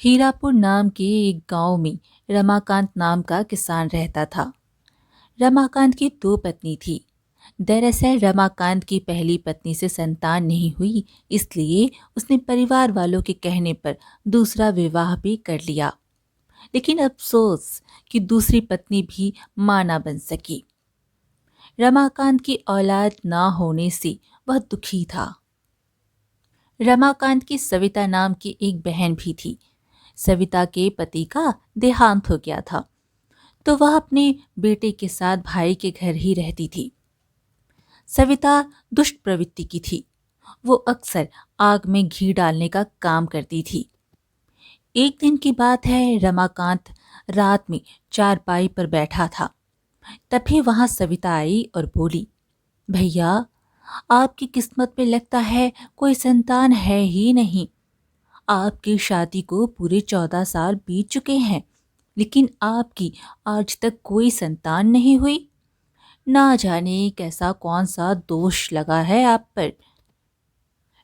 हीरापुर नाम के एक गांव में रमाकांत नाम का किसान रहता था। रमाकांत की दो पत्नी थी। दरअसल रमाकांत की पहली पत्नी से संतान नहीं हुई, इसलिए उसने परिवार वालों के कहने पर दूसरा विवाह भी कर लिया। लेकिन अफसोस कि दूसरी पत्नी भी मां ना बन सकी। रमाकांत की औलाद ना होने से वह दुखी था। रमाकांत की सविता नाम की एक बहन भी थी। सविता के पति का देहांत हो गया था, तो वह अपने बेटे के साथ भाई के घर ही रहती थी। सविता दुष्ट प्रवृत्ति की थी। वो अक्सर आग में घी डालने का काम करती थी। एक दिन की बात है, रमाकांत रात में चारपाई पर बैठा था। तभी वहां सविता आई और बोली, भैया, आपकी किस्मत में लगता है कोई संतान है ही नहीं। आपकी शादी को पूरे 14 साल बीत चुके हैं, लेकिन आपकी आज तक कोई संतान नहीं हुई। ना जाने कैसा कौन सा दोष लगा है आप पर।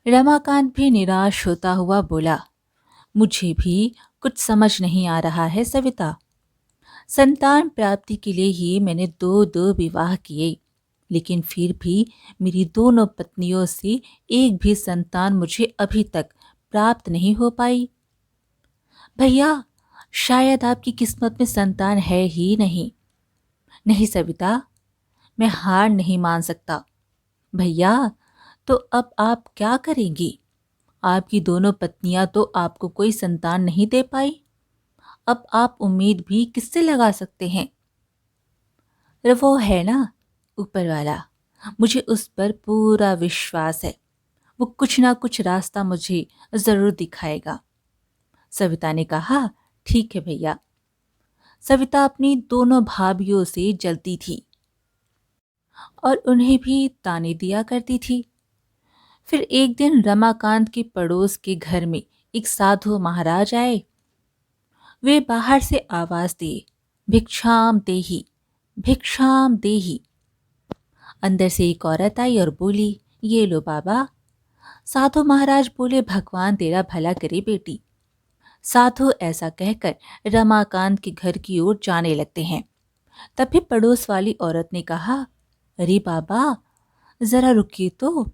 रमाकांत भी निराश होता हुआ बोला, मुझे भी कुछ समझ नहीं आ रहा है सविता। संतान प्राप्ति के लिए ही मैंने दो दो विवाह किए, लेकिन फिर भी मेरी दोनों पत्नियों से एक भी संतान मुझे अभी तक प्राप्त नहीं हो पाई। भैया, शायद आपकी किस्मत में संतान है ही नहीं। नहीं सविता, मैं हार नहीं मान सकता। भैया, तो अब आप क्या करेंगी? आपकी दोनों पत्नियां तो आपको कोई संतान नहीं दे पाई। अब आप उम्मीद भी किससे लगा सकते हैं? वो है ना, ऊपर वाला। मुझे उस पर पूरा विश्वास है। वो कुछ ना कुछ रास्ता मुझे जरूर दिखाएगा। सविता ने कहा, ठीक है भैया। सविता अपनी दोनों भाभियों से जलती थी और उन्हें भी ताने दिया करती थी। फिर एक दिन रमाकांत के पड़ोस के घर में एक साधु महाराज आए। वे बाहर से आवाज दिए, भिक्षाम देही, भिक्षाम देही। अंदर से एक औरत आई और बोली, ये लो बाबा। साधु महाराज बोले, भगवान तेरा भला करे बेटी। साधु ऐसा कहकर रमाकांत के घर की ओर जाने लगते हैं। तभी पड़ोस वाली औरत ने कहा, अरे बाबा, जरा रुकिए तो।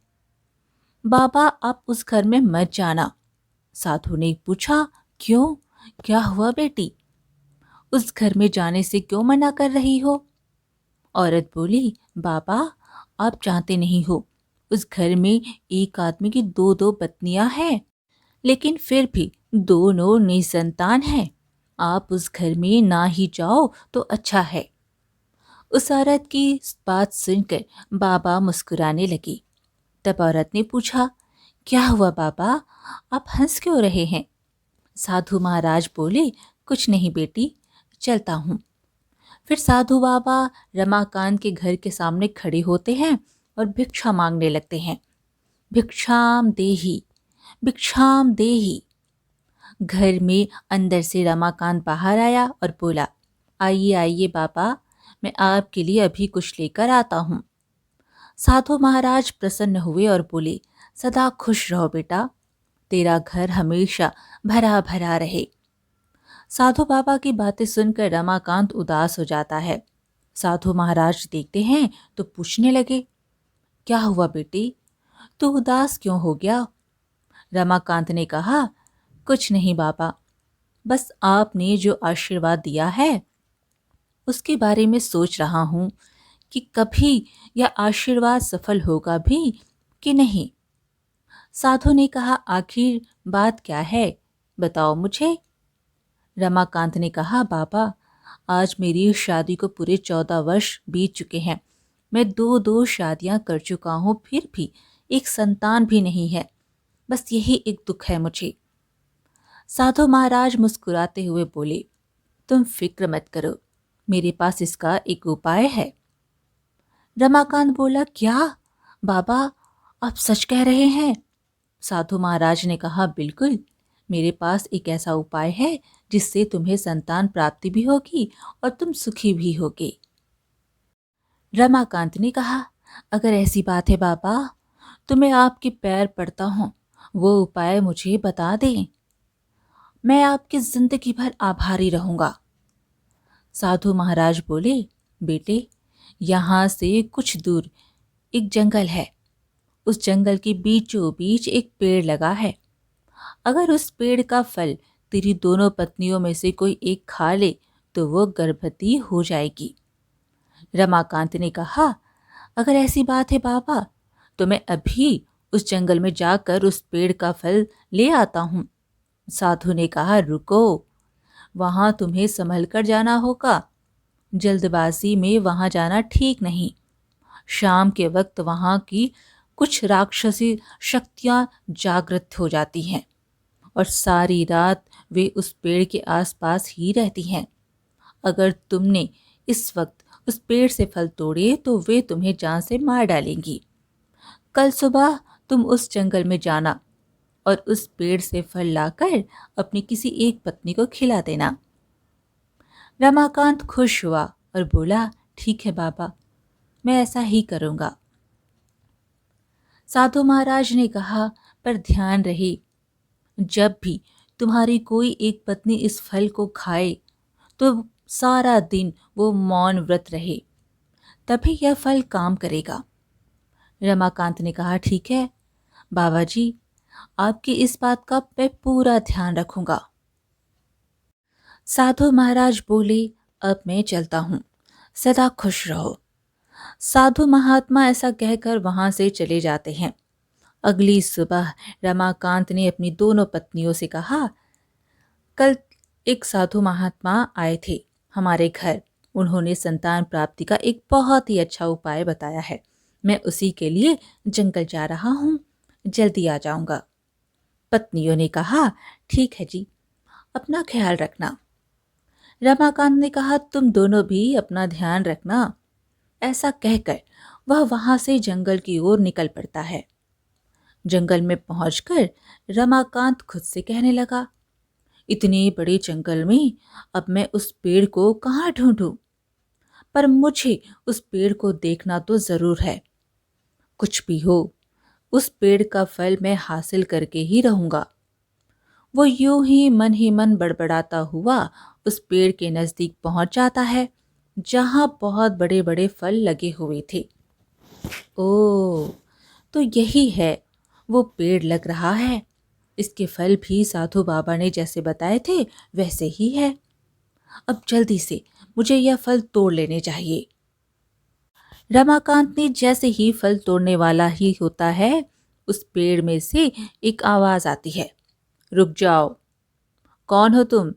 बाबा, आप उस घर में मत जाना। साधु ने पूछा, क्यों, क्या हुआ बेटी? उस घर में जाने से क्यों मना कर रही हो? औरत बोली, बाबा, आप जानते नहीं हो, उस घर में एक आदमी की दो दो पत्नियां हैं, लेकिन फिर भी दोनों निसंतान हैं। आप उस घर में ना ही जाओ तो अच्छा है। उस औरत की बात सुनकर बाबा मुस्कुराने लगी। तब औरत ने पूछा, क्या हुआ बाबा, आप हंस क्यों रहे हैं? साधु महाराज बोले, कुछ नहीं बेटी, चलता हूँ। फिर साधु बाबा रमाकांत के घर के सामने खड़े होते हैं और भिक्षा मांगने लगते हैं। भिक्षाम देही, भिक्षाम देही। घर में अंदर से रमाकांत बाहर आया और बोला, आइए आइए बाबा, मैं आपके लिए अभी कुछ लेकर आता हूँ। साधु महाराज प्रसन्न हुए और बोले, सदा खुश रहो बेटा, तेरा घर हमेशा भरा भरा रहे। साधु बाबा की बातें सुनकर रमाकांत उदास हो जाता है। साधु महाराज देखते हैं तो पूछने लगे, क्या हुआ बेटी, तू उदास क्यों हो गया? रमाकांत ने कहा, कुछ नहीं बाबा, बस आपने जो आशीर्वाद दिया है उसके बारे में सोच रहा हूँ कि कभी यह आशीर्वाद सफल होगा भी कि नहीं। साधु ने कहा, आखिर बात क्या है, बताओ मुझे। रमाकांत ने कहा, बाबा, आज मेरी शादी को पूरे 14 वर्ष बीत चुके हैं। मैं दो दो शादियां कर चुका हूँ, फिर भी एक संतान भी नहीं है। बस यही एक दुख है मुझे। साधु महाराज मुस्कुराते हुए बोले, तुम फिक्र मत करो, मेरे पास इसका एक उपाय है। रमाकांत बोला, क्या बाबा, आप सच कह रहे हैं? साधु महाराज ने कहा, बिल्कुल, मेरे पास एक ऐसा उपाय है जिससे तुम्हें संतान प्राप्ति भी होगी और तुम सुखी भी होगे। रमाकांत ने कहा, अगर ऐसी बात है बाबा, तो मैं आपके पैर पड़ता हूँ, वो उपाय मुझे बता दें। मैं आपकी जिंदगी भर आभारी रहूंगा। साधु महाराज बोले, बेटे, यहाँ से कुछ दूर एक जंगल है। उस जंगल के बीचों बीच एक पेड़ लगा है। अगर उस पेड़ का फल तेरी दोनों पत्नियों में से कोई एक खा ले तो वो गर्भवती हो जाएगी। रमाकांत ने कहा, अगर ऐसी बात है बाबा, तो मैं अभी उस जंगल में जाकर उस पेड़ का फल ले आता हूँ। साधु ने कहा, रुको, वहां तुम्हें संभल कर जाना होगा। जल्दबाजी में वहां जाना ठीक नहीं। शाम के वक्त वहां की कुछ राक्षसी शक्तियां जागृत हो जाती हैं और सारी रात वे उस पेड़ के आसपास ही रहती हैं। अगर तुमने इस वक्त उस पेड़ से फल तोड़े तो वे तुम्हें जान से मार डालेंगी। कल सुबह तुम उस जंगल में जाना और उस पेड़ से फल लाकर अपनी किसी एक पत्नी को खिला देना। रमाकांत खुश हुआ और बोला, ठीक है बाबा, मैं ऐसा ही करूंगा। साधु महाराज ने कहा, पर ध्यान रहे, जब भी तुम्हारी कोई एक पत्नी इस फल को खाए तो सारा दिन वो मौन व्रत रहे, तभी यह फल काम करेगा। रमाकांत ने कहा, ठीक है बाबा जी, आपकी इस बात का मैं पूरा ध्यान रखूंगा। साधु महाराज बोले, अब मैं चलता हूं, सदा खुश रहो। साधु महात्मा ऐसा कहकर वहां से चले जाते हैं। अगली सुबह रमाकांत ने अपनी दोनों पत्नियों से कहा, कल एक साधु महात्मा आए थे हमारे घर। उन्होंने संतान प्राप्ति का एक बहुत ही अच्छा उपाय बताया है। मैं उसी के लिए जंगल जा रहा हूँ, जल्दी आ जाऊंगा। पत्नियों ने कहा, ठीक है जी, अपना ख्याल रखना। रमाकांत ने कहा, तुम दोनों भी अपना ध्यान रखना। ऐसा कहकर वह वहां से जंगल की ओर निकल पड़ता है। जंगल में पहुंचकर रमाकांत खुद से कहने लगा, इतने बड़े जंगल में अब मैं उस पेड़ को कहाँ ढूंढूं? पर मुझे उस पेड़ को देखना तो जरूर है। कुछ भी हो, उस पेड़ का फल मैं हासिल करके ही रहूंगा। वो यूं ही मन बड़बड़ाता हुआ उस पेड़ के नजदीक पहुंच जाता है जहां बहुत बड़े बड़े फल लगे हुए थे। ओ, तो यही है, वो पेड़ लग रहा है। इसके फल भी साधु बाबा ने जैसे बताए थे वैसे ही है। अब जल्दी से मुझे यह फल तोड़ लेने चाहिए। रमाकांत ने जैसे ही फल तोड़ने वाला ही होता है, उस पेड़ में से एक आवाज आती है, रुक जाओ, कौन हो तुम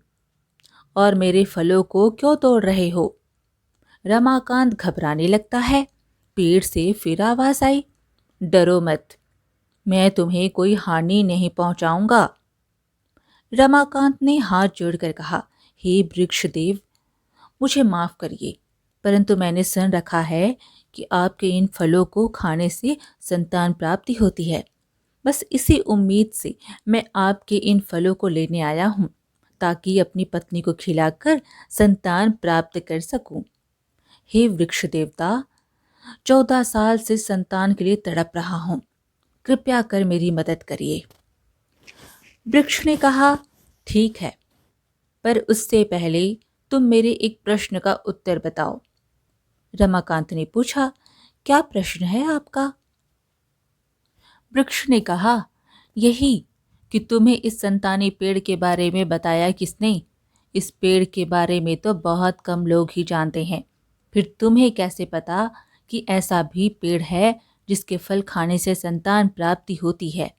और मेरे फलों को क्यों तोड़ रहे हो? रमाकांत घबराने लगता है। पेड़ से फिर आवाज आई, डरो मत, मैं तुम्हें कोई हानि नहीं पहुंचाऊंगा। रमाकांत ने हाथ जोड़कर कहा, हे वृक्षदेव, मुझे माफ करिए, परंतु मैंने सुन रखा है कि आपके इन फलों को खाने से संतान प्राप्ति होती है। बस इसी उम्मीद से मैं आपके इन फलों को लेने आया हूँ, ताकि अपनी पत्नी को खिलाकर संतान प्राप्त कर सकूं। हे वृक्ष देवता, 14 साल से संतान के लिए तड़प रहा हूँ, कृपया कर मेरी मदद करिए। वृक्ष ने कहा, ठीक है, पर उससे पहले तुम मेरे एक प्रश्न का उत्तर बताओ। रमाकांत ने पूछा, क्या प्रश्न है आपका? वृक्ष ने कहा, यही कि तुम्हें इस संतानी पेड़ के बारे में बताया किसने? इस पेड़ के बारे में तो बहुत कम लोग ही जानते हैं। फिर तुम्हें कैसे पता कि ऐसा भी पेड़ है जिसके फल खाने से संतान प्राप्ति होती है?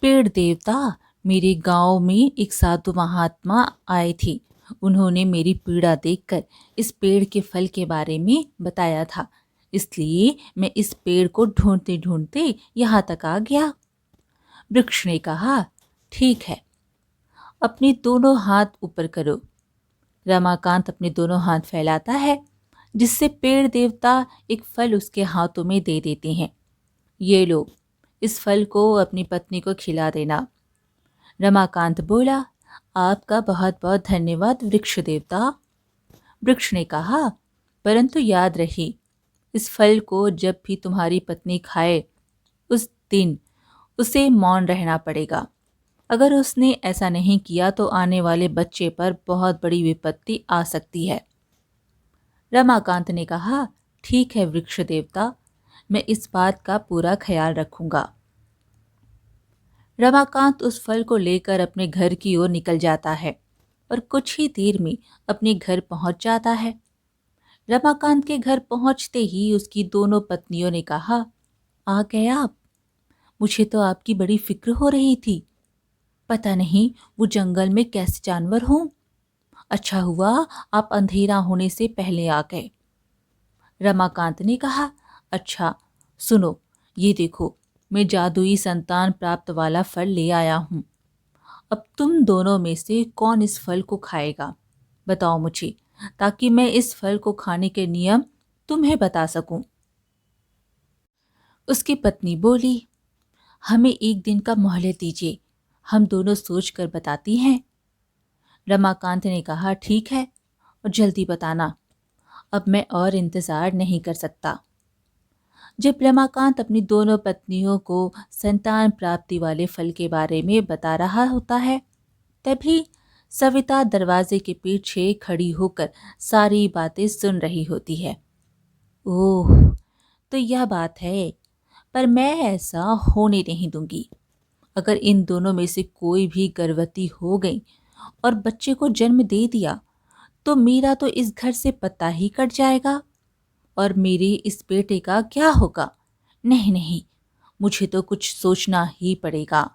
पेड़ देवता, मेरे गांव में एक साधु महात्मा आए थे। उन्होंने मेरी पीड़ा देखकर इस पेड़ के फल के बारे में बताया था, इसलिए मैं इस पेड़ को ढूंढते ढूंढते यहाँ तक आ गया। वृक्ष ने कहा, ठीक है, अपने दोनों हाथ ऊपर करो। रमाकांत अपने दोनों हाथ फैलाता है, जिससे पेड़ देवता एक फल उसके हाथों में दे देते हैं। ये लो, इस फल को अपनी पत्नी को खिला देना। रमाकांत बोला, आपका बहुत बहुत धन्यवाद वृक्ष देवता। वृक्ष ने कहा, परंतु याद रहे, इस फल को जब भी तुम्हारी पत्नी खाए उस दिन उसे मौन रहना पड़ेगा अगर उसने ऐसा नहीं किया तो आने वाले बच्चे पर बहुत बड़ी विपत्ति आ सकती है। रमाकांत ने कहा, ठीक है वृक्ष देवता, मैं इस बात का पूरा ख्याल रखूंगा। रमाकांत उस फल को लेकर अपने घर की ओर निकल जाता है और कुछ ही देर में अपने घर पहुंच जाता है। रमाकांत के घर पहुंचते ही उसकी दोनों पत्नियों ने कहा, आ गए आप? मुझे तो आपकी बड़ी फिक्र हो रही थी। पता नहीं वो जंगल में कैसे जानवर हों। अच्छा हुआ आप अंधेरा होने से पहले आ गए। रमाकांत ने कहा, अच्छा सुनो, ये देखो, मैं जादुई संतान प्राप्त वाला फल ले आया हूं। अब तुम दोनों में से कौन इस फल को खाएगा, बताओ मुझे, ताकि मैं इस फल को खाने के नियम तुम्हें बता सकूं। उसकी पत्नी बोली, हमें एक दिन का मोहलत दीजिए, हम दोनों सोच कर बताती हैं। रमाकांत ने कहा, ठीक है, और जल्दी बताना, अब मैं और इंतजार नहीं कर सकता। जब रमाकांत अपनी दोनों पत्नियों को संतान प्राप्ति वाले फल के बारे में बता रहा होता है, तभी सविता दरवाजे के पीछे खड़ी होकर सारी बातें सुन रही होती है। ओह, तो यह बात है, पर मैं ऐसा होने नहीं दूंगी। अगर इन दोनों में से कोई भी गर्भवती हो गई और बच्चे को जन्म दे दिया तो मेरा तो इस घर से पता ही कट जाएगा, और मेरे इस बेटे का क्या होगा? नहीं नहीं, मुझे तो कुछ सोचना ही पड़ेगा।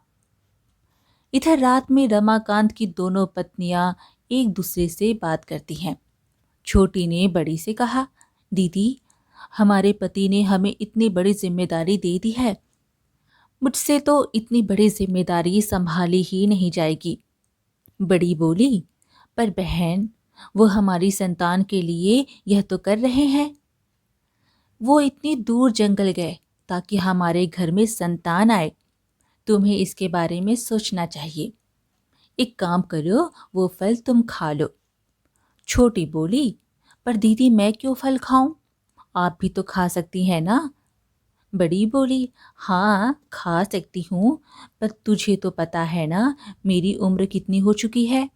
इधर रात में रमाकांत की दोनों पत्नियां एक दूसरे से बात करती हैं। छोटी ने बड़ी से कहा, दीदी, हमारे पति ने हमें इतनी बड़ी जिम्मेदारी दे दी है, मुझसे तो इतनी बड़ी जिम्मेदारी संभाली ही नहीं जाएगी। बड़ी बोली, पर बहन, वो हमारी संतान के लिए यह तो कर रहे हैं। वो इतनी दूर जंगल गए ताकि हमारे घर में संतान आए। तुम्हें इसके बारे में सोचना चाहिए। एक काम करो, वो फल तुम खा लो। छोटी बोली, पर दीदी मैं क्यों फल खाऊं? आप भी तो खा सकती हैं ना। बड़ी बोली, हाँ खा सकती हूँ, पर तुझे तो पता है ना मेरी उम्र कितनी हो चुकी है।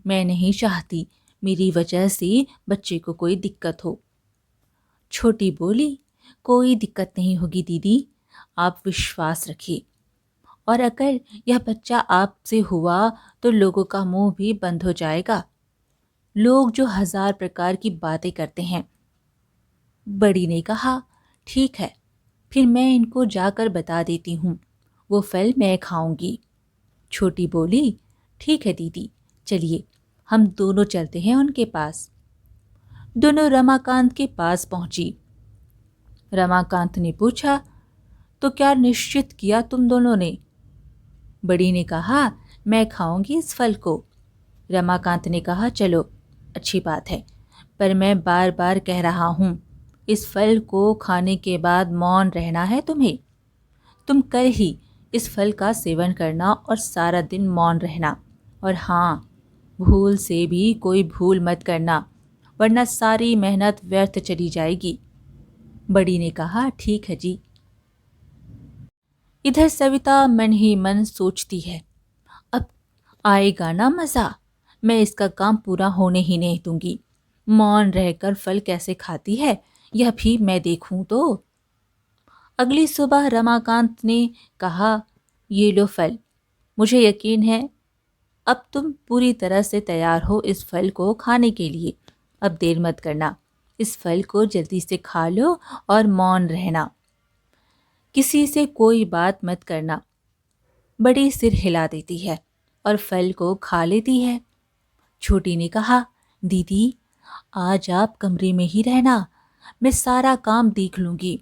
मैं नहीं चाहती मेरी वजह से बच्चे को कोई दिक्कत हो। छोटी बोली, कोई दिक्कत नहीं होगी दीदी, आप विश्वास रखिए, और अगर यह बच्चा आपसे हुआ तो लोगों का मुंह भी बंद हो जाएगा। लोग जो 1000 प्रकार की बातें करते हैं। बड़ी ने कहा, ठीक है, फिर मैं इनको जाकर बता देती हूँ, वो फल मैं खाऊंगी। छोटी बोली, ठीक है दीदी, चलिए हम दोनों चलते हैं उनके पास। दोनों रमाकांत के पास पहुंची। रमाकांत ने पूछा, तो क्या निश्चित किया तुम दोनों ने? बड़ी ने कहा, मैं खाऊंगी इस फल को। रमाकांत ने कहा, चलो अच्छी बात है, पर मैं बार बार कह रहा हूँ, इस फल को खाने के बाद मौन रहना है तुम्हें। तुम कल ही इस फल का सेवन करना और सारा दिन मौन रहना। और हाँ, भूल से भी कोई भूल मत करना, वरना सारी मेहनत व्यर्थ चली जाएगी। बड़ी ने कहा, ठीक है जी। इधर सविता मन ही मन सोचती है, अब आएगा ना मज़ा, मैं इसका काम पूरा होने ही नहीं दूंगी। मौन रहकर फल कैसे खाती है यह भी मैं देखूं तो। अगली सुबह रमाकांत ने कहा, ये लो फल, मुझे यकीन है अब तुम पूरी तरह से तैयार हो इस फल को खाने के लिए। अब देर मत करना, इस फल को जल्दी से खा लो और मौन रहना, किसी से कोई बात मत करना। बड़ी सिर हिला देती है और फल को खा लेती है। छोटी ने कहा, दीदी आज आप कमरे में ही रहना, मैं सारा काम देख लूंगी।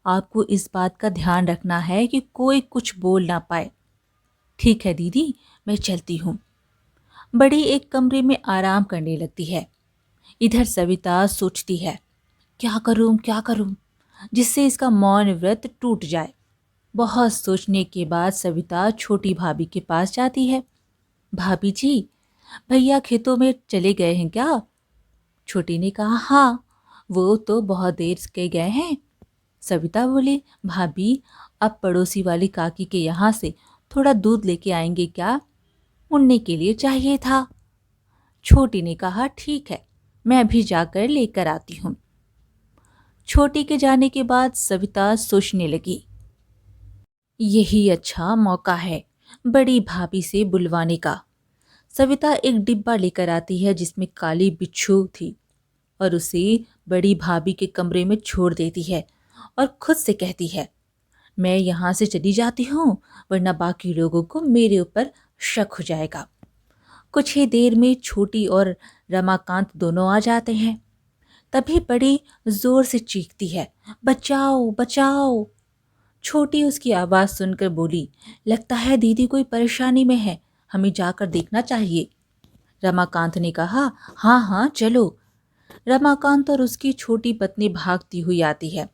आपको इस बात का ध्यान रखना है कि कोई कुछ बोल ना पाए। ठीक है दीदी, मैं चलती हूँ। बड़ी एक कमरे में आराम करने लगती है। इधर सविता सोचती है, क्या करूं जिससे इसका मौन व्रत टूट जाए। बहुत सोचने के बाद सविता छोटी भाभी के पास जाती है। भाभी जी, भैया खेतों में चले गए हैं क्या? छोटी ने कहा, हाँ, वो तो बहुत देर के गए हैं। सविता बोली, भाभी आप पड़ोसी वाली काकी के यहाँ से थोड़ा दूध लेके आएंगे क्या? उड़ने के लिए चाहिए था। छोटी ने कहा, ठीक है, मैं अभी जाकर लेकर आती हूँ। छोटी के जाने के बाद सविता सोचने लगी, यही अच्छा मौका है बड़ी भाभी से बुलवाने का। सविता एक डिब्बा लेकर आती है जिसमें काली बिच्छू थी और उसे बड़ी भाभी के कमरे में छोड़ देती है और खुद से कहती है, मैं यहाँ से चली जाती हूँ वरना बाकी लोगों को मेरे ऊपर शक हो जाएगा। कुछ ही देर में छोटी और रमाकांत दोनों आ जाते हैं। तभी बड़ी जोर से चीखती है, बचाओ बचाओ। छोटी उसकी आवाज़ सुनकर बोली, लगता है दीदी कोई परेशानी में है, हमें जाकर देखना चाहिए। रमाकांत ने कहा, हाँ हाँ चलो। रमाकांत और उसकी छोटी पत्नी भागती हुई आती है।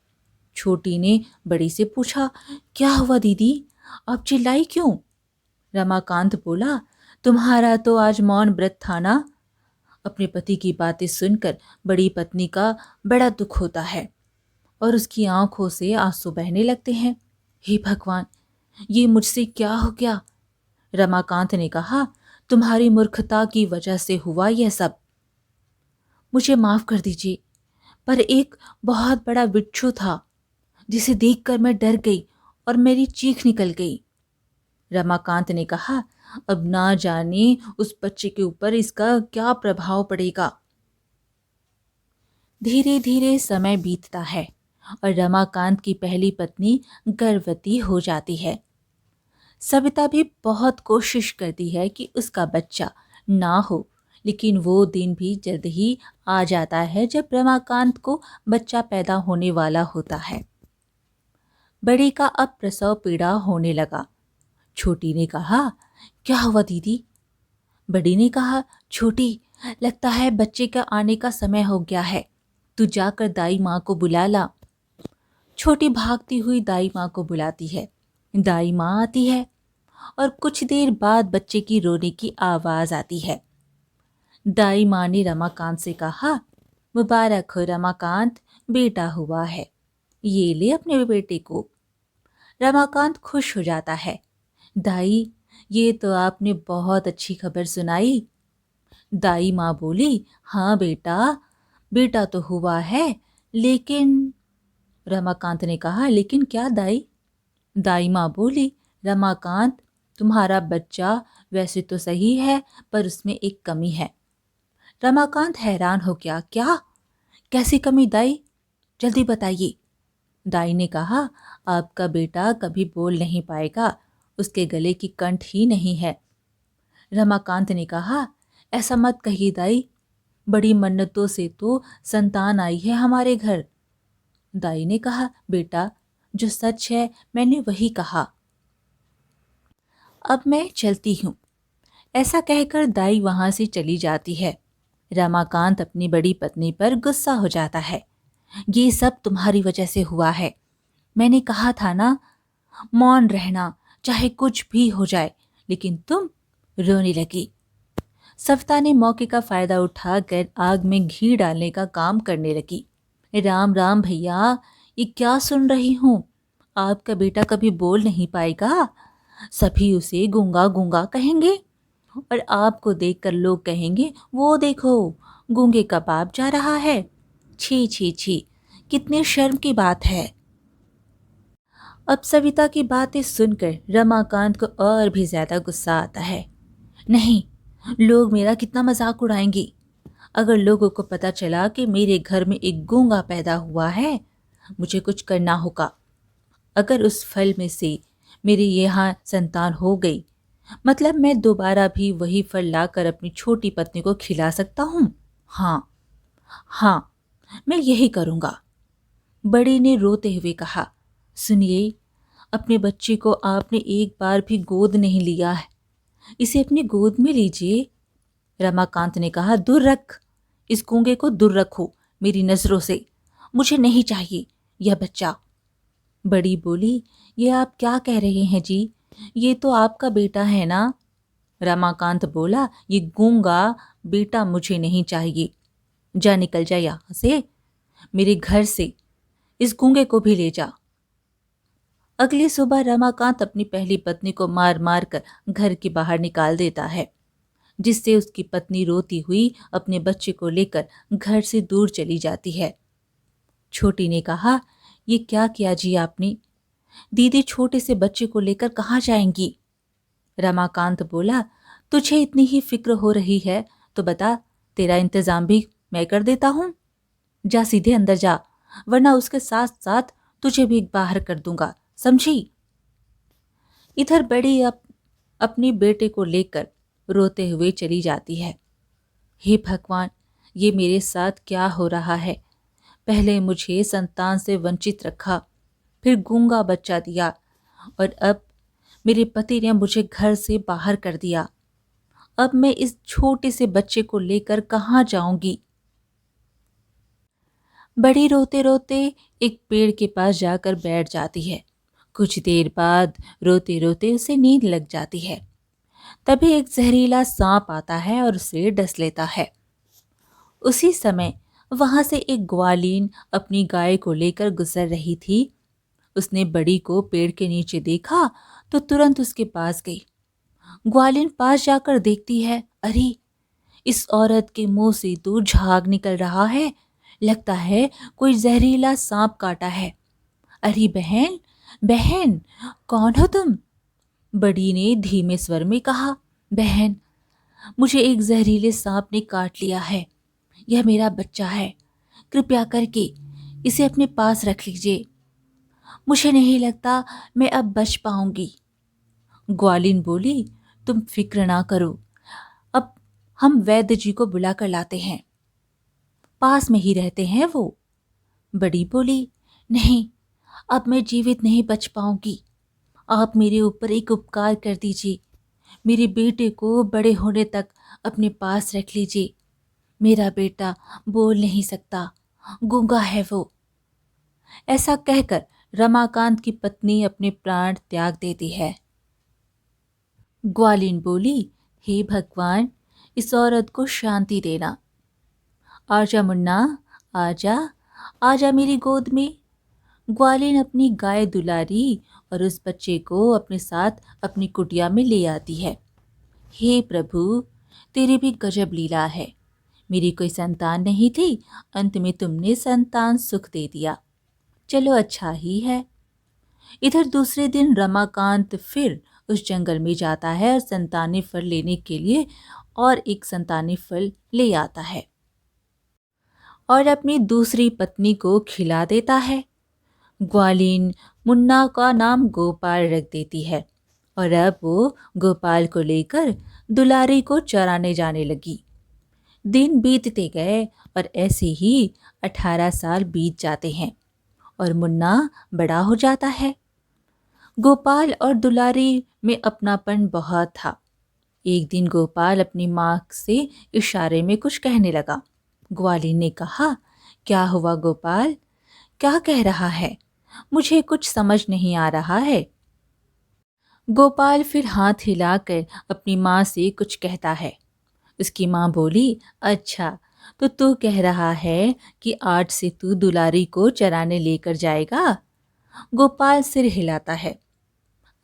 छोटी ने बड़ी से पूछा, क्या हुआ दीदी, आप चिल्लाई क्यों? रमाकांत बोला, तुम्हारा तो आज मौन व्रत था ना। अपने पति की बातें सुनकर बड़ी पत्नी का बड़ा दुख होता है और उसकी आंखों से आंसू बहने लगते हैं। हे भगवान, ये मुझसे क्या हो गया? रमाकांत ने कहा, तुम्हारी मूर्खता की वजह से हुआ यह सब। मुझे माफ कर दीजिए, पर एक बहुत बड़ा बिच्छू था जिसे देखकर मैं डर गई और मेरी चीख निकल गई। रमाकांत ने कहा, अब ना जाने उस बच्चे के ऊपर इसका क्या प्रभाव पड़ेगा। धीरे धीरे समय बीतता है और रमाकांत की पहली पत्नी गर्भवती हो जाती है। सविता भी बहुत कोशिश करती है कि उसका बच्चा ना हो, लेकिन वो दिन भी जल्द ही आ जाता है जब रमाकांत को बच्चा पैदा होने वाला होता है। बड़ी का अब प्रसव पीड़ा होने लगा। छोटी ने कहा, क्या हुआ दीदी? बड़ी ने कहा, छोटी, लगता है बच्चे का आने का समय हो गया है, तू जाकर दाई माँ को बुला ला। छोटी भागती हुई दाई माँ को बुलाती है। दाई माँ आती है और कुछ देर बाद बच्चे की रोने की आवाज़ आती है। दाई माँ ने रमाकांत से कहा, मुबारक हो रमाकांत, बेटा हुआ है, ये ले अपने बेटे को। रमाकांत खुश हो जाता है। दाई, ये तो आपने बहुत अच्छी खबर सुनाई। दाई माँ बोली, हाँ बेटा, बेटा तो हुआ है, लेकिन। रमाकांत ने कहा, लेकिन क्या दाई? दाई माँ बोली, रमाकांत, तुम्हारा बच्चा वैसे तो सही है, पर उसमें एक कमी है। रमाकांत हैरान हो गया, क्या? कैसी कमी दाई? जल्दी बताइए। दाई ने कहा, आपका बेटा कभी बोल नहीं पाएगा, उसके गले की कंठ ही नहीं है। रमाकांत ने कहा, ऐसा मत कहिए दाई, बड़ी मन्नतों से तो संतान आई है हमारे घर। दाई ने कहा, बेटा, जो सच है मैंने वही कहा। अब मैं चलती हूँ। ऐसा कहकर दाई वहां से चली जाती है। रमाकांत अपनी बड़ी पत्नी पर गुस्सा हो जाता है। ये सब तुम्हारी वजह से हुआ है। मैंने कहा था ना, मौन रहना, चाहे कुछ भी हो जाए, लेकिन तुम रोने लगी। सविता ने मौके का फायदा उठाकर आग में घी डालने का काम करने लगी। राम राम भैया, ये क्या सुन रही हूँ? आपका बेटा कभी बोल नहीं पाएगा, सभी उसे गूंगा गूंगा कहेंगे और आपको देखकर लोग कहेंगे, वो देखो, गूंगे का बाप जा रहा है। छी छी छी, कितनी शर्म की बात है। अब सविता की बातें सुनकर रमाकांत को और भी ज्यादा गुस्सा आता है। नहीं, लोग मेरा कितना मजाक उड़ाएंगे। अगर लोगों को पता चला कि मेरे घर में एक गूंगा पैदा हुआ है, मुझे कुछ करना होगा। अगर उस फल में से मेरे यहाँ संतान हो गई, मतलब मैं दोबारा भी वही फल लाकर अपनी छोटी पत्नी को खिला सकता हूँ। हाँ हाँ, मैं यही करूँगा। बड़ी ने रोते हुए कहा, सुनिए, अपने बच्चे को आपने एक बार भी गोद नहीं लिया है, इसे अपनी गोद में लीजिए। रमाकांत ने कहा, दूर रख, इस गूंगे को दूर रखो मेरी नजरों से, मुझे नहीं चाहिए यह बच्चा। बड़ी बोली, ये आप क्या कह रहे हैं जी, ये तो आपका बेटा है ना। रमाकांत बोला, ये गूंगा बेटा मुझे नहीं चाहिए, जा निकल जा यहाँ से, मेरे घर से इस गूंगे को भी ले जा। अगली सुबह रमाकांत अपनी पहली पत्नी को मार मार कर घर के बाहर निकाल देता है, जिससे उसकी पत्नी रोती हुई अपने बच्चे को लेकर घर से दूर चली जाती है। छोटी ने कहा, ये क्या किया जी आपने? दीदी छोटे से बच्चे को लेकर कहाँ जाएंगी? रमाकांत बोला, तुझे इतनी ही फिक्र हो रही है तो बता, तेरा इंतजाम भी मैं कर देता हूँ। जा सीधे अंदर जा, वरना उसके साथ साथ तुझे भी बाहर कर दूंगा, समझी? इधर बड़ी अपने बेटे को लेकर रोते हुए चली जाती है। हे भगवान, ये मेरे साथ क्या हो रहा है? पहले मुझे संतान से वंचित रखा, फिर गूंगा बच्चा दिया, और अब मेरे पति ने मुझे घर से बाहर कर दिया। अब मैं इस छोटे से बच्चे को लेकर कहाँ जाऊंगी? बड़ी रोते रोते एक पेड़ के पास जाकर बैठ जाती है। कुछ देर बाद रोते रोते उसे नींद लग जाती है। तभी एक जहरीला सांप आता है और उसे डस लेता है। उसी समय वहां से एक ग्वालीन अपनी गाय को लेकर गुजर रही थी। उसने बड़ी को पेड़ के नीचे देखा तो तुरंत उसके पास गई। ग्वालीन पास जाकर देखती है, अरे इस औरत के मुंह से तो झाग निकल रहा है, लगता है कोई जहरीला सांप काटा है। अरे बहन, बहन, कौन हो तुम? बड़ी ने धीमे स्वर में कहा, बहन, मुझे एक जहरीले सांप ने काट लिया है। यह मेरा बच्चा है, कृपया करके इसे अपने पास रख लीजिए। मुझे नहीं लगता मैं अब बच पाऊंगी। ग्वालिन बोली, तुम फिक्र ना करो, अब हम वैद्य जी को बुला कर लाते हैं, पास में ही रहते हैं वो। बड़ी बोली, नहीं, अब मैं जीवित नहीं बच पाऊंगी। आप मेरे ऊपर एक उपकार कर दीजिए, मेरे बेटे को बड़े होने तक अपने पास रख लीजिए। मेरा बेटा बोल नहीं सकता, गूंगा है वो। ऐसा कहकर रमाकांत की पत्नी अपने प्राण त्याग देती है। ग्वालिन बोली, हे भगवान, इस औरत को शांति देना। आजा मुन्ना, आजा, आजा मेरी गोद में। ग्वालिन अपनी गाय दुलारी और उस बच्चे को अपने साथ अपनी कुटिया में ले आती है। हे प्रभु, तेरी भी गजब लीला है। मेरी कोई संतान नहीं थी, अंत में तुमने संतान सुख दे दिया। चलो अच्छा ही है। इधर दूसरे दिन रमाकांत फिर उस जंगल में जाता है और संतानी फल लेने के लिए और एक संतानी फल ले आता है और अपनी दूसरी पत्नी को खिला देता है। ग्वालिन मुन्ना का नाम गोपाल रख देती है और अब वो गोपाल को लेकर दुलारी को चराने जाने लगी। दिन बीतते गए और ऐसे ही 18 साल बीत जाते हैं और मुन्ना बड़ा हो जाता है। गोपाल और दुलारी में अपनापन बहुत था। एक दिन गोपाल अपनी माँ से इशारे में कुछ कहने लगा। ग्वालिन ने कहा, क्या हुआ गोपाल, क्या कह रहा है? मुझे कुछ समझ नहीं आ रहा है। गोपाल फिर हाथ हिलाकर अपनी माँ से कुछ कहता है। उसकी माँ बोली, अच्छा, तो तू कह रहा है कि आज से तू दुलारी को चराने लेकर जाएगा? गोपाल सिर हिलाता है।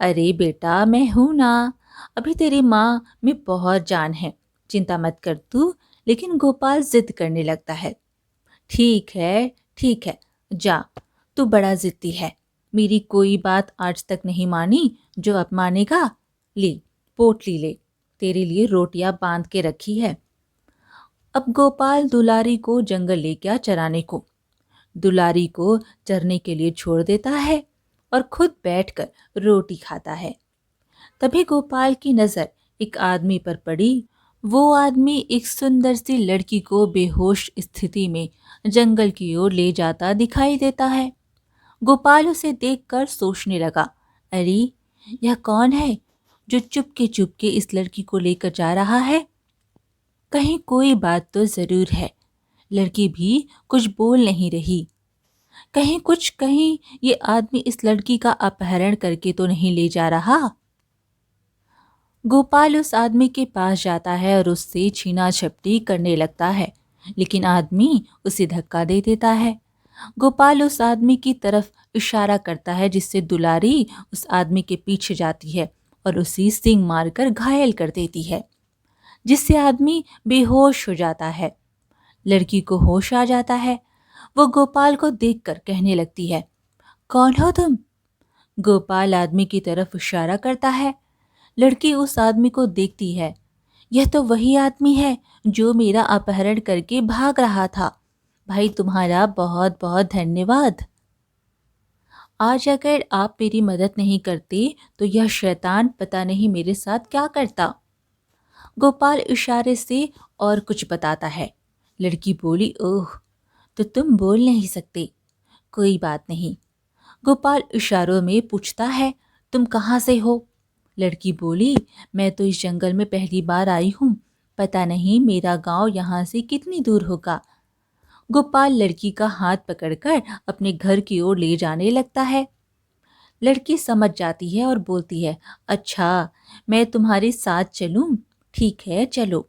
अरे बेटा, मैं हूं ना, अभी तेरी माँ में बहुत जान है, चिंता मत कर तू। लेकिन गोपाल जिद करने लगता है। ठीक है, ठीक है, जा, तू बड़ा जिद्दी है। मेरी कोई बात आज तक नहीं मानी, जो अब मानेगा। ले, पोटली ले, तेरे लिए रोटियां बांध के रखी है। अब गोपाल दुलारी को जंगल ले गया चराने को। दुलारी को चरने के लिए छोड़ देता है और खुद बैठकर रोटी खाता है। तभी गोपाल की नज़र एक आदमी पर पड़ी। वो आदमी एक सुंदर सी लड़की को बेहोश स्थिति में जंगल की ओर ले जाता दिखाई देता है। गोपाल उसे देखकर सोचने लगा, अरे यह कौन है जो चुपके इस लड़की को लेकर जा रहा है? कहीं कोई बात तो जरूर है। लड़की भी कुछ बोल नहीं रही। कहीं ये आदमी इस लड़की का अपहरण करके तो नहीं ले जा रहा। गोपाल उस आदमी के पास जाता है और उससे छीना झपटी करने लगता है, लेकिन आदमी उसे धक्का दे देता है। गोपाल उस आदमी की तरफ इशारा करता है जिससे दुलारी उस आदमी के पीछे जाती है और उसी सींग मारकर घायल कर देती है, जिससे आदमी बेहोश हो जाता है। लड़की को होश आ जाता है। वो गोपाल को देखकर कहने लगती है, कौन हो तुम? गोपाल आदमी की तरफ इशारा करता है। लड़की उस आदमी को देखती है। यह तो वही आदमी है जो मेरा अपहरण करके भाग रहा था। भाई तुम्हारा बहुत बहुत धन्यवाद। आज अगर आप मेरी मदद नहीं करते तो यह शैतान पता नहीं मेरे साथ क्या करता। गोपाल इशारे से और कुछ बताता है। लड़की बोली, ओह, तो तुम बोल नहीं सकते। कोई बात नहीं। गोपाल इशारों में पूछता है, तुम कहाँ से हो? लड़की बोली, मैं तो इस जंगल में पहली बार आई हूँ। पता नहीं मेरा गांव यहाँ से कितनी दूर होगा। गोपाल लड़की का हाथ पकड़कर अपने घर की ओर ले जाने लगता है। लड़की समझ जाती है और बोलती है, अच्छा, मैं तुम्हारे साथ चलूं? ठीक है, चलो।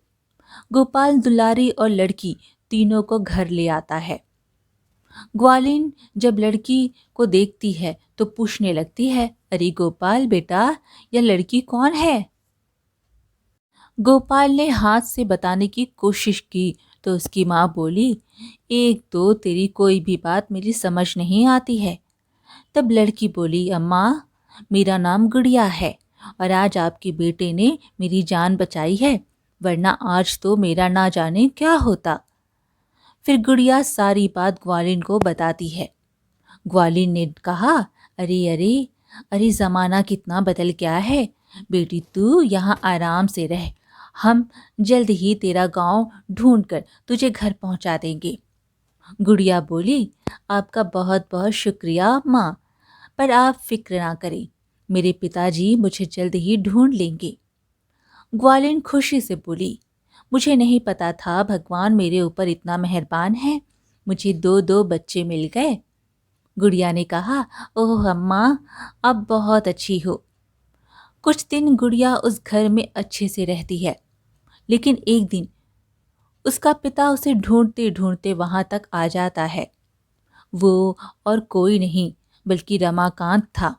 गोपाल दुलारी और लड़की तीनों को घर ले आता है। ग्वालिन जब लड़की को देखती है तो पूछने लगती है, अरे गोपाल बेटा, यह लड़की कौन है? गोपाल ने हाथ से बताने की कोशिश की तो उसकी माँ बोली, एक तो तेरी कोई भी बात मेरी समझ नहीं आती है। तब लड़की बोली, अम्मा, मेरा नाम गुड़िया है और आज आपके बेटे ने मेरी जान बचाई है, वरना आज तो मेरा ना जाने क्या होता। फिर गुड़िया सारी बात ग्वालिन को बताती है। ग्वालिन ने कहा, अरे अरे अरे, जमाना कितना बदल गया है। बेटी तू यहाँ आराम से रह, हम जल्द ही तेरा गांव ढूंढकर तुझे घर पहुंचा देंगे। गुड़िया बोली, आपका बहुत बहुत शुक्रिया माँ, पर आप फिक्र ना करें, मेरे पिताजी मुझे जल्द ही ढूंढ लेंगे। ग्वालिन खुशी से बोली, मुझे नहीं पता था भगवान मेरे ऊपर इतना मेहरबान है, मुझे दो दो बच्चे मिल गए। गुड़िया ने कहा, ओह अम्मा, अब बहुत अच्छी हो। कुछ दिन गुड़िया उस घर में अच्छे से रहती है, लेकिन एक दिन उसका पिता उसे ढूंढते ढूंढते वहां तक आ जाता है। वो और कोई नहीं बल्कि रमाकांत था।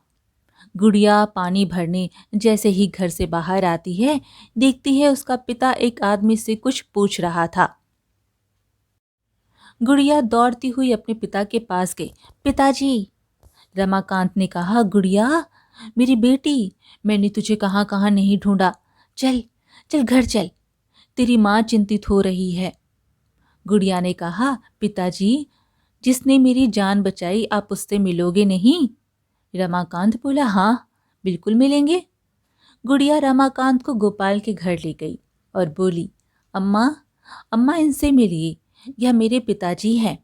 गुड़िया पानी भरने जैसे ही घर से बाहर आती है, देखती है उसका पिता एक आदमी से कुछ पूछ रहा था। गुड़िया दौड़ती हुई अपने पिता के पास गई। पिताजी, रमाकांत ने कहा, गुड़िया मेरी बेटी, मैंने तुझे कहाँ कहाँ नहीं ढूंढा। चल चल घर चल, तेरी माँ चिंतित हो रही है। गुड़िया ने कहा, पिताजी, जिसने मेरी जान बचाई आप उससे मिलोगे नहीं? रमाकांत बोला, हाँ बिल्कुल मिलेंगे। गुड़िया रमाकांत को गोपाल के घर ले गई और बोली, अम्मा, अम्मा इनसे मिलिए, यह मेरे पिताजी हैं।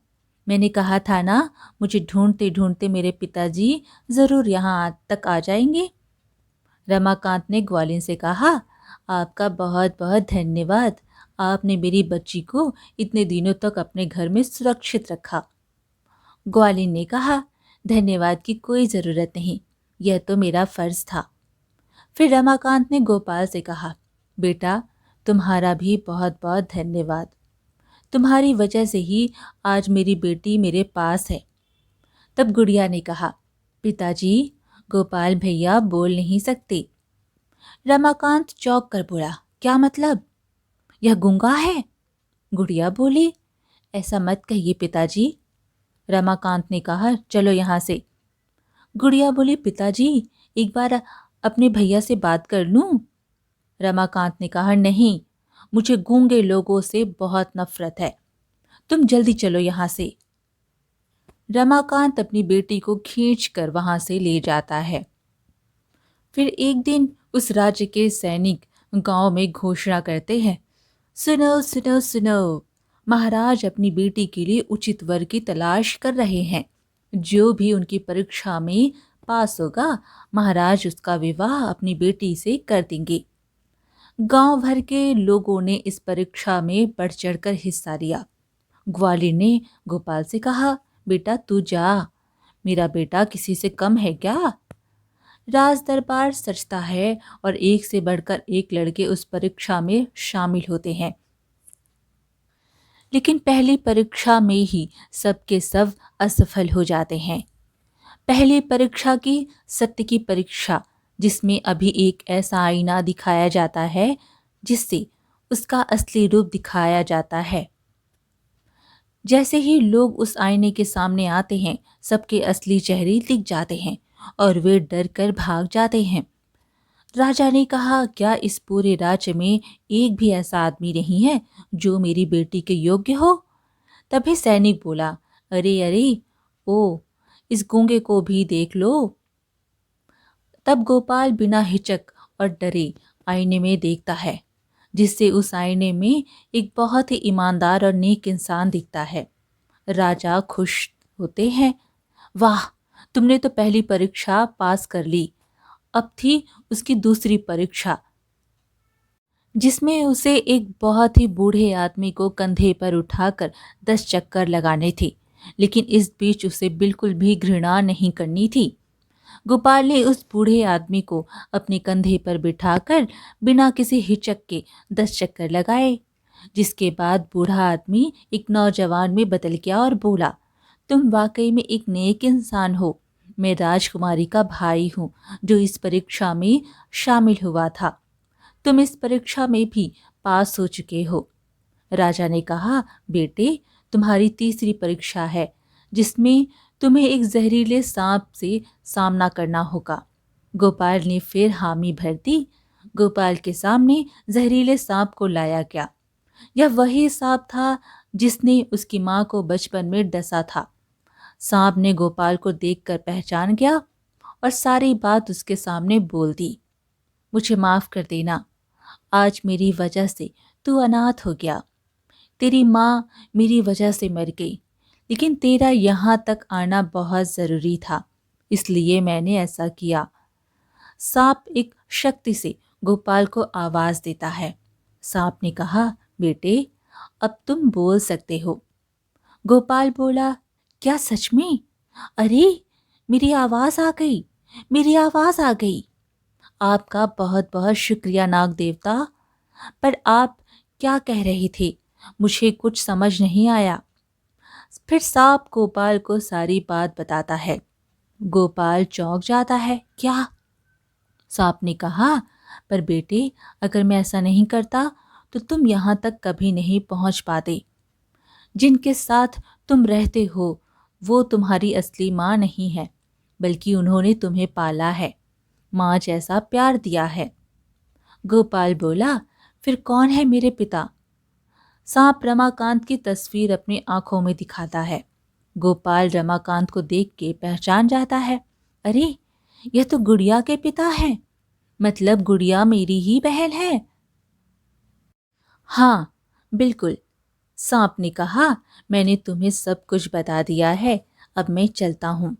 मैंने कहा था ना, मुझे ढूंढते ढूंढते मेरे पिताजी ज़रूर यहाँ तक आ जाएंगे। रमाकांत ने ग्वालिन से कहा, आपका बहुत बहुत धन्यवाद, आपने मेरी बच्ची को इतने दिनों तक अपने घर में सुरक्षित रखा। ग्वालिन ने कहा, धन्यवाद की कोई ज़रूरत नहीं, यह तो मेरा फ़र्ज़ था। फिर रमाकांत ने गोपाल से कहा, बेटा, तुम्हारा भी बहुत बहुत धन्यवाद, तुम्हारी वजह से ही आज मेरी बेटी मेरे पास है। तब गुड़िया ने कहा, पिताजी, गोपाल भैया बोल नहीं सकते। रमाकांत चौंक कर बोला, क्या मतलब? यह गूंगा है? गुड़िया बोली, ऐसा मत कहिए पिताजी। रमाकांत ने कहा, चलो यहाँ से। गुड़िया बोली, पिताजी, एक बार अपने भैया से बात कर लूं? रमाकांत ने कहा, नहीं, मुझे गूंगे लोगों से बहुत नफरत है, तुम जल्दी चलो यहाँ से। रमाकांत अपनी बेटी को खींच कर वहां से ले जाता है। फिर एक दिन उस राज्य के सैनिक गांव में घोषणा करते हैं, सुनो सुनो सुनो, महाराज अपनी बेटी के लिए उचित वर की तलाश कर रहे हैं। जो भी उनकी परीक्षा में पास होगा, महाराज उसका विवाह अपनी बेटी से कर देंगे। गांव भर के लोगों ने इस परीक्षा में बढ़ चढ़कर हिस्सा लिया। ग्वालिन ने गोपाल से कहा, बेटा तू जा, मेरा बेटा किसी से कम है क्या? राज दरबार सजता है और एक से बढ़कर एक लड़के उस परीक्षा में शामिल होते हैं। लेकिन पहली परीक्षा में ही सबके सब असफल हो जाते हैं। पहली परीक्षा की सत्य की परीक्षा, जिसमें अभी एक ऐसा आईना दिखाया जाता है जिससे उसका असली रूप दिखाया जाता है। जैसे ही लोग उस आईने के सामने आते हैं, सबके असली चेहरे दिख जाते हैं और वे डर कर भाग जाते हैं। राजा ने कहा, क्या इस पूरे राज्य में एक भी ऐसा आदमी नहीं है जो मेरी बेटी के योग्य हो? तभी सैनिक बोला, अरे अरे, ओ, इस गूंगे को भी देख लो। तब गोपाल बिना हिचक और डरे आईने में देखता है, जिससे उस आईने में एक बहुत ही ईमानदार और नेक इंसान दिखता है। राजा खुश होते हैं। वाह, तुमने तो पहली परीक्षा पास कर ली। अब थी उसकी दूसरी परीक्षा, जिसमें उसे एक बहुत ही बूढ़े आदमी को कंधे पर उठाकर 10 चक्कर लगाने थे। लेकिन इस बीच उसे बिल्कुल भी घृणा नहीं करनी थी। गोपाल ने उस बूढ़े आदमी को अपने कंधे पर बिठाकर बिना किसी हिचक के 10 चक्कर लगाए, जिसके बाद बूढ़ा आदमी एक नौजवान में बदल गया और बोला, तुम वाकई में एक नेक इंसान हो। मैं राजकुमारी का भाई हूँ जो इस परीक्षा में शामिल हुआ था। तुम इस परीक्षा में भी पास हो चुके हो। राजा ने कहा, बेटे, तुम्हारी तीसरी परीक्षा है जिसमें तुम्हें एक जहरीले सांप से सामना करना होगा। गोपाल ने फिर हामी भर दी। गोपाल के सामने जहरीले सांप को लाया गया। यह वही सांप था जिसने उसकी मां को बचपन में डसा था। सांप ने गोपाल को देखकर पहचान गया और सारी बात उसके सामने बोल दी। मुझे माफ कर देना, आज मेरी वजह से तू अनाथ हो गया। तेरी माँ मेरी वजह से मर गई, लेकिन तेरा यहाँ तक आना बहुत ज़रूरी था, इसलिए मैंने ऐसा किया। सांप एक शक्ति से गोपाल को आवाज़ देता है। सांप ने कहा, बेटे, अब तुम बोल सकते हो। गोपाल बोला, क्या सच में? अरे, मेरी आवाज़ आ गई, मेरी आवाज़ आ गई। आपका बहुत बहुत शुक्रिया नाग देवता। पर आप क्या कह रहे थे? मुझे कुछ समझ नहीं आया। फिर सांप गोपाल को सारी बात बताता है। गोपाल चौंक जाता है। क्या? सांप ने कहा, पर बेटे, अगर मैं ऐसा नहीं करता तो तुम यहाँ तक कभी नहीं पहुँच पाते। जिनके साथ तुम रहते हो वो तुम्हारी असली माँ नहीं है, बल्कि उन्होंने तुम्हें पाला है, माँ जैसा प्यार दिया है। गोपाल बोला, फिर कौन है मेरे पिता? सांप रमाकांत की तस्वीर अपनी आंखों में दिखाता है। गोपाल रमाकांत को देख के पहचान जाता है। अरे, यह तो गुड़िया के पिता हैं। मतलब गुड़िया मेरी ही बहन है। हाँ, बिल्कुल। सांप ने कहा, मैंने तुम्हें सब कुछ बता दिया है, अब मैं चलता हूँ।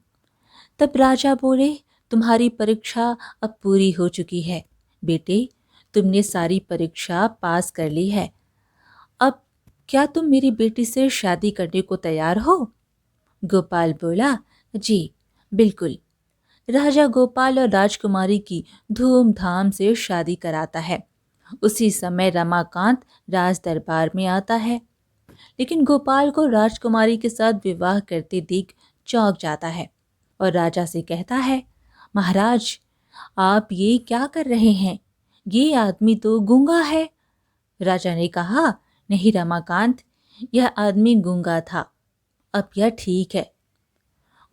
तब राजा बोले, तुम्हारी परीक्षा अब पूरी हो चुकी है। बेटे, तुमने सारी परीक्षा पास कर ली है। अब क्या तुम मेरी बेटी से शादी करने को तैयार हो? गोपाल बोला, जी, बिल्कुल। राजा गोपाल और राजकुमारी की धूमधाम से शादी कराता है। उसी समय रमाकांत राज दरबार में आता है, लेकिन गोपाल को राजकुमारी के साथ विवाह करते देख चौंक जाता है और राजा से कहता है, महाराज, आप ये क्या कर रहे हैं? ये आदमी तो गूंगा है। राजा ने कहा, नहीं रमाकांत, यह आदमी गूंगा था, अब यह ठीक है।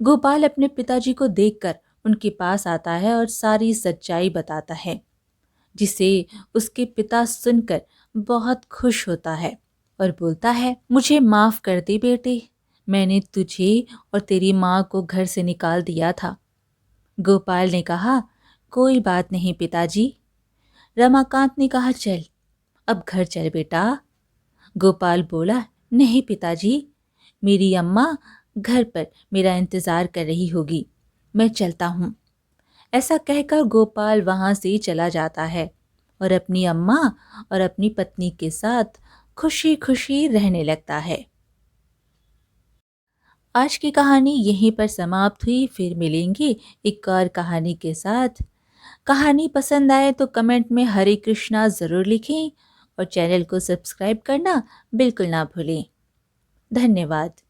गोपाल अपने पिताजी को देखकर उनके पास आता है और सारी सच्चाई बताता है, जिसे उसके पिता सुनकर बहुत खुश होता है और बोलता है, मुझे माफ कर दे बेटे, मैंने तुझे और तेरी माँ को घर से निकाल दिया था। गोपाल ने कहा, कोई बात नहीं पिताजी। रमाकांत ने कहा, चल, अब घर चल बेटा। गोपाल बोला, नहीं पिताजी, मेरी अम्मा घर पर मेरा इंतज़ार कर रही होगी, मैं चलता हूँ। ऐसा कहकर गोपाल वहाँ से चला जाता है और अपनी अम्मा और अपनी पत्नी के साथ खुशी खुशी रहने लगता है। आज की कहानी यहीं पर समाप्त हुई। फिर मिलेंगे एक और कहानी के साथ। कहानी पसंद आए तो कमेंट में हरे कृष्णा ज़रूर लिखें और चैनल को सब्सक्राइब करना बिल्कुल ना भूलें। धन्यवाद।